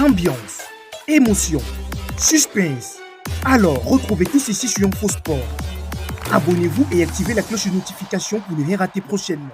Ambiance, émotion, suspense. Alors, retrouvez tout ceci sur InfoSport. Abonnez-vous et activez la cloche de notification pour ne rien rater prochainement.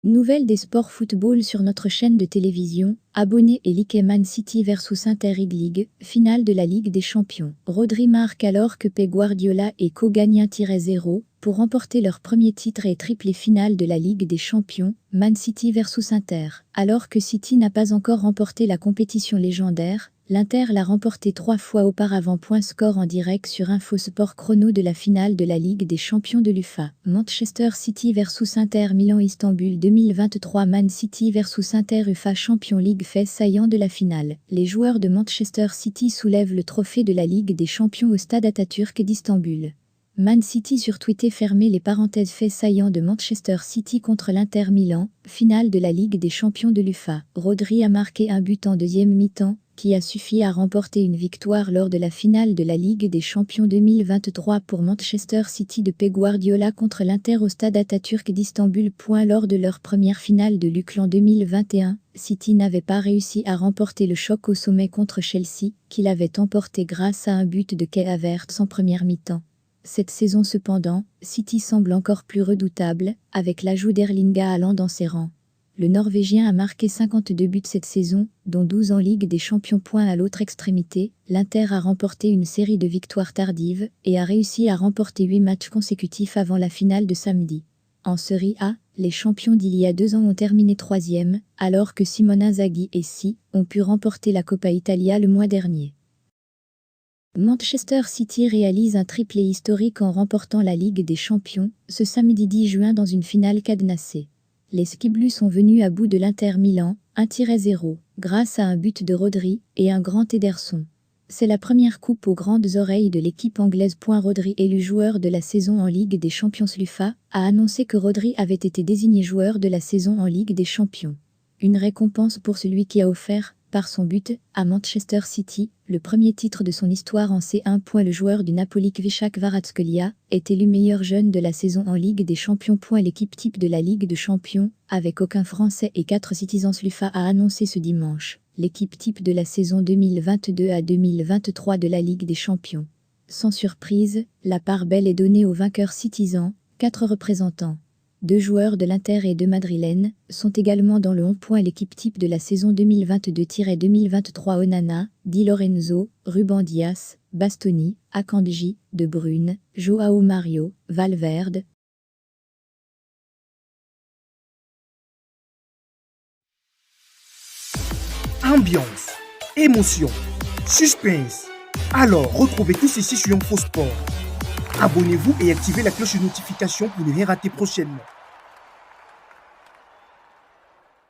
Nouvelle des sports football sur notre chaîne de télévision. Abonnez et likez Man City vs Inter League, finale de la Ligue des Champions. Rodri marque alors que Pep Guardiola et Co gagnent 1-0 pour remporter leur premier titre et triplé finale de la Ligue des Champions, Man City vs Inter. Alors que City n'a pas encore remporté la compétition légendaire, l'Inter l'a remporté 3 fois auparavant. Score en direct sur InfoSport chrono de la finale de la Ligue des Champions de l'UEFA. Manchester City vs Inter Milan Istanbul 2023. Man City vs Inter UEFA Champions League fait saillant de la finale. Les joueurs de Manchester City soulèvent le trophée de la Ligue des Champions au stade Atatürk d'Istanbul. Man City sur Twitter fermé les parenthèses fait saillant de Manchester City contre l'Inter Milan, finale de la Ligue des Champions de l'UEFA. Rodri a marqué un but en deuxième mi-temps, qui a suffi à remporter une victoire lors de la finale de la Ligue des Champions 2023 pour Manchester City de Pep Guardiola contre l'Inter au stade Atatürk d'Istanbul. Lors de leur première finale de l'UCLan 2021, City n'avait pas réussi à remporter le choc au sommet contre Chelsea, qu'il avait emporté grâce à un but de Kai Havertz en première mi-temps. Cette saison cependant, City semble encore plus redoutable, avec l'ajout d'Erling Haaland dans ses rangs. Le Norvégien a marqué 52 buts cette saison, dont 12 en Ligue des Champions. À l'autre extrémité, l'Inter a remporté une série de victoires tardives et a réussi à remporter 8 matchs consécutifs avant la finale de samedi. En Serie A, les champions d'il y a 2 ans ont terminé 3e, alors que Simone Inzaghi et Si ont pu remporter la Coppa Italia le mois dernier. Manchester City réalise un triplé historique en remportant la Ligue des Champions, ce samedi 10 juin dans une finale cadenassée. Les Skiblues sont venus à bout de l'Inter Milan, 1-0, grâce à un but de Rodri et un grand Ederson. C'est la première coupe aux grandes oreilles de l'équipe anglaise. Rodri, élu joueur de la saison en Ligue des Champions. l'UEFA a annoncé que Rodri avait été désigné joueur de la saison en Ligue des Champions. Une récompense pour celui qui a offert, par son but, à Manchester City, le premier titre de son histoire en C1. Le joueur du Napoli Krzysztof Kvaratskhelia est élu meilleur jeune de la saison en Ligue des Champions. L'équipe type de la Ligue des Champions, avec aucun Français et 4 citizens. l'UEFA a annoncé ce dimanche l'équipe type de la saison 2022 à 2023 de la Ligue des Champions. Sans surprise, la part belle est donnée aux vainqueurs citizens, 4 représentants. 2 joueurs de l'Inter et 2 madrilènes sont également dans le 11. L'équipe type de la saison 2022-2023 Onana, Di Lorenzo, Ruben Dias, Bastoni, Akanji, De Bruyne, Joao Mario, Valverde. Ambiance, émotion, suspense. Alors, retrouvez tout ceci sur InfoSport. Abonnez-vous et activez la cloche de notification pour ne rien rater prochainement.